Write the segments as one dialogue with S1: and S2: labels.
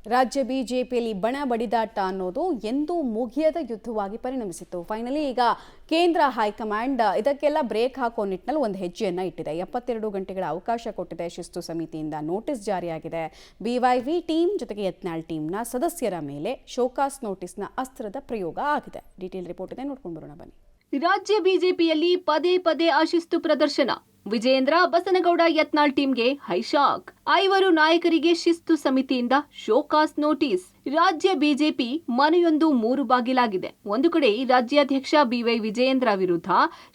S1: ರಾಜ್ಯ ಬಿಜೆಪಿಯಲ್ಲಿ ಬಣ ಬಡಿದಾಟ ಅನ್ನೋದು ಎಂದೂ ಮುಗಿಯದ ಯುದ್ಧವಾಗಿ ಪರಿಣಮಿಸಿತ್ತು. ಫೈನಲಿ ಈಗ ಕೇಂದ್ರ ಹೈಕಮಾಂಡ್ ಇದಕ್ಕೆಲ್ಲ ಬ್ರೇಕ್ ಹಾಕೋ ನಿಟ್ಟಿನಲ್ಲಿ ಒಂದು ಹೆಜ್ಜೆಯನ್ನ ಇಟ್ಟಿದೆ. 72 ಗಂಟೆಗಳ ಅವಕಾಶ ಕೊಟ್ಟಿದೆ. ಶಿಸ್ತು ಸಮಿತಿಯಿಂದ ನೋಟಿಸ್ ಜಾರಿಯಾಗಿದೆ. ಬಿವೈವಿ ಟೀಮ್ ಜೊತೆಗೆ ಯತ್ನಾಳ್ ಟೀಮ್ನ ಸದಸ್ಯರ ಮೇಲೆ ಶೋಕಾಸ್ ನೋಟಿಸ್ನ ಅಸ್ತ್ರದ ಪ್ರಯೋಗ ಆಗಿದೆ. ಡೀಟೇಲ್ ರಿಪೋರ್ಟ್ ಇದೆ, ನೋಡ್ಕೊಂಡು ಬರೋಣ ಬನ್ನಿ.
S2: ರಾಜ್ಯ ಬಿಜೆಪಿಯಲ್ಲಿ ಪದೇ ಪದೇ ಅಶಿಸ್ತು ಪ್ರದರ್ಶನ. ವಿಜಯೇಂದ್ರ ಬಸನಗೌಡ ಯತ್ನಾಳ್ ಟೀಮ್ಗೆ ಹೈಶಾಕ್. 5 ನಾಯಕರಿಗೆ ಶಿಸ್ತು ಸಮಿತಿಯಿಂದ ಶೋಕಾಸ್ ನೋಟಿಸ್. ರಾಜ್ಯ ಬಿಜೆಪಿ ಮನೆಯೊಂದು 3 ಬಾಗಿಲಾಗಿದೆ. ಒಂದು ಕಡೆ ರಾಜ್ಯಾಧ್ಯಕ್ಷ ಬಿವೈ ವಿಜಯೇಂದ್ರ ವಿರುದ್ಧ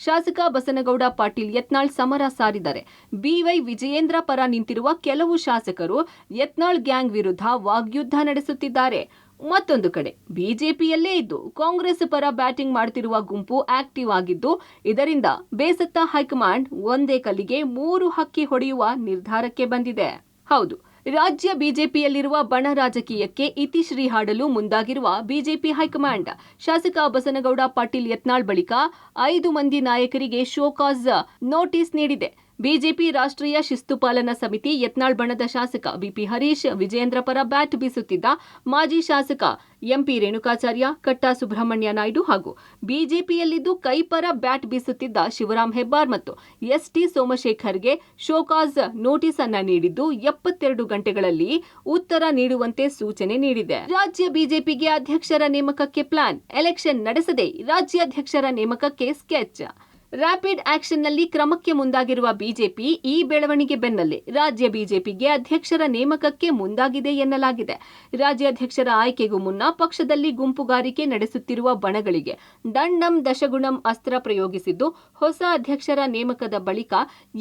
S2: ಶಾಸಕ ಬಸನಗೌಡ ಪಾಟೀಲ್ ಯತ್ನಾಳ್ ಸಮರ ಸಾರಿದ್ದಾರೆ. ಬಿವೈ ವಿಜಯೇಂದ್ರ ಪರ ನಿಂತಿರುವ ಕೆಲವು ಶಾಸಕರು ಯತ್ನಾಳ್ ಗ್ಯಾಂಗ್ ವಿರುದ್ಧ ವಾಗ್ಯುದ್ಧ ನಡೆಸುತ್ತಿದ್ದಾರೆ. ಮತ್ತೊಂದು ಕಡೆ ಬಿಜೆಪಿಯಲ್ಲೇ ಇದ್ದು ಕಾಂಗ್ರೆಸ್ ಪರ ಬ್ಯಾಟಿಂಗ್ ಮಾಡುತ್ತಿರುವ ಗುಂಪು ಆಕ್ಟಿವ್ ಆಗಿದ್ದು, ಇದರಿಂದ ಬೇಸತ್ತ ಹೈಕಮಾಂಡ್ ಒಂದೇ ಕಲ್ಲಿಗೆ 3 ಹಕ್ಕಿ ಹೊಡೆಯುವ ನಿರ್ಧಾರಕ್ಕೆ ಬಂದಿದೆ. ಹೌದು, ರಾಜ್ಯ ಬಿಜೆಪಿಯಲ್ಲಿರುವ ಬಣ ರಾಜಕೀಯಕ್ಕೆ ಇತಿಶ್ರೀ ಹಾಡಲು ಮುಂದಾಗಿರುವ ಬಿಜೆಪಿ ಹೈಕಮಾಂಡ್ ಶಾಸಕ ಬಸನಗೌಡ ಪಾಟೀಲ್ ಯತ್ನಾಳ್ ಬಳಿಕ 5 ಮಂದಿ ನಾಯಕರಿಗೆ ಶೋಕಾಸ್ ನೋಟಿಸ್ ನೀಡಿದೆ. ಬಿಜೆಪಿ ರಾಷ್ಟ್ರೀಯ ಶಿಸ್ತು ಪಾಲನಾ ಸಮಿತಿ ಯತ್ನಾಳ್ ಬಣದ ಶಾಸಕ ಬಿಪಿ ಹರೀಶ್, ವಿಜಯೇಂದ್ರ ಪರ ಬ್ಯಾಟ್ ಬೀಸುತ್ತಿದ್ದ ಮಾಜಿ ಶಾಸಕ ಎಂಪಿ ರೇಣುಕಾಚಾರ್ಯ, ಕಟ್ಟಾ ಸುಬ್ರಹ್ಮಣ್ಯ ನಾಯ್ಡು ಹಾಗೂ ಬಿಜೆಪಿಯಲ್ಲಿದ್ದು ಕೈಪರ ಬ್ಯಾಟ್ ಬೀಸುತ್ತಿದ್ದ ಶಿವರಾಮ್ ಹೆಬ್ಬಾರ್ ಮತ್ತು ಎಸ್ಟಿ ಸೋಮಶೇಖರ್ಗೆ ಶೋಕಾಸ್ ನೋಟಿಸ್ ಅನ್ನ ನೀಡಿದ್ದು 72 ಗಂಟೆಗಳಲ್ಲಿ ಉತ್ತರ ನೀಡುವಂತೆ ಸೂಚನೆ ನೀಡಿದೆ. ರಾಜ್ಯ ಬಿಜೆಪಿಗೆ ಅಧ್ಯಕ್ಷರ ನೇಮಕಕ್ಕೆ ಪ್ಲಾನ್, ಎಲೆಕ್ಷನ್ ನಡೆಸದೆ ರಾಜ್ಯಾಧ್ಯಕ್ಷರ ನೇಮಕಕ್ಕೆ ಸ್ಕೆಚ್. ರ್ಯಾಪಿಡ್ ಆಕ್ಷನ್ನಲ್ಲಿ ಕ್ರಮಕ್ಕೆ ಮುಂದಾಗಿರುವ ಬಿಜೆಪಿ ಈ ಬೆಳವಣಿಗೆ ಬೆನ್ನಲ್ಲೇ ರಾಜ್ಯ ಬಿಜೆಪಿಗೆ ಅಧ್ಯಕ್ಷರ ನೇಮಕಕ್ಕೆ ಮುಂದಾಗಿದೆ ಎನ್ನಲಾಗಿದೆ. ರಾಜ್ಯಾಧ್ಯಕ್ಷರ ಆಯ್ಕೆಗೂ ಮುನ್ನ ಪಕ್ಷದಲ್ಲಿ ಗುಂಪುಗಾರಿಕೆ ನಡೆಸುತ್ತಿರುವ ಬಣಗಳಿಗೆ ದಂಡಂ ದಶಗುಣಂ ಅಸ್ತ್ರ ಪ್ರಯೋಗಿಸಿದ್ದು, ಹೊಸ ಅಧ್ಯಕ್ಷರ ನೇಮಕದ ಬಳಿಕ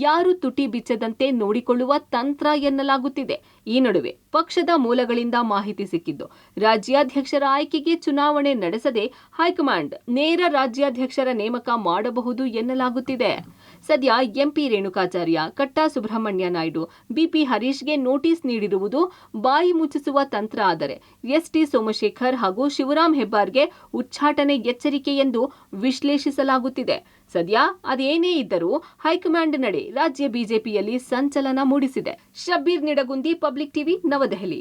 S2: ಯಾರು ತುಟಿ ಬಿಚ್ಚದಂತೆ ನೋಡಿಕೊಳ್ಳುವ ತಂತ್ರ ಎನ್ನಲಾಗುತ್ತಿದೆ. ಈ ನಡುವೆ ಪಕ್ಷದ ಮೂಲಗಳಿಂದ ಮಾಹಿತಿ ಸಿಕ್ಕಿದ್ದು, ರಾಜ್ಯಾಧ್ಯಕ್ಷರ ಆಯ್ಕೆಗೆ ಚುನಾವಣೆ ನಡೆಸದೆ ಹೈಕಮಾಂಡ್ ನೇರ ರಾಜ್ಯಾಧ್ಯಕ್ಷರ ನೇಮಕ ಮಾಡಬಹುದು ಎನ್ನಲಾಗುತ್ತಿದೆ. ಸದ್ಯ ಎಂಪಿ ರೇಣುಕಾಚಾರ್ಯ, ಕಟ್ಟಾ ಸುಬ್ರಹ್ಮಣ್ಯ ನಾಯ್ಡು, ಬಿಪಿ ಹರೀಶ್ಗೆ ನೋಟಿಸ್ ನೀಡಿರುವುದು ಬಾಯಿ ಮುಚ್ಚಿಸುವ ತಂತ್ರ ಆದರೆ ಎಸ್ಟಿ ಸೋಮಶೇಖರ್ ಹಾಗೂ ಶಿವರಾಮ್ ಹೆಬ್ಬಾರ್ಗೆ ಉಚ್ಚಾಟನೆ ಎಚ್ಚರಿಕೆ ಎಂದು ವಿಶ್ಲೇಷಿಸಲಾಗುತ್ತಿದೆ. ಸದ್ಯ ಅದೇನೇ ಇದ್ದರೂ ಹೈಕಮಾಂಡ್ ನಡೆ ರಾಜ್ಯ ಬಿಜೆಪಿಯಲ್ಲಿ ಸಂಚಲನ ಮೂಡಿಸಿದೆ. ಶಬ್ಬೀರ್ ನಿಡಗುಂದಿ, ಪಬ್ಲಿಕ್ ಟಿವಿ, ನವದೆಹಲಿ.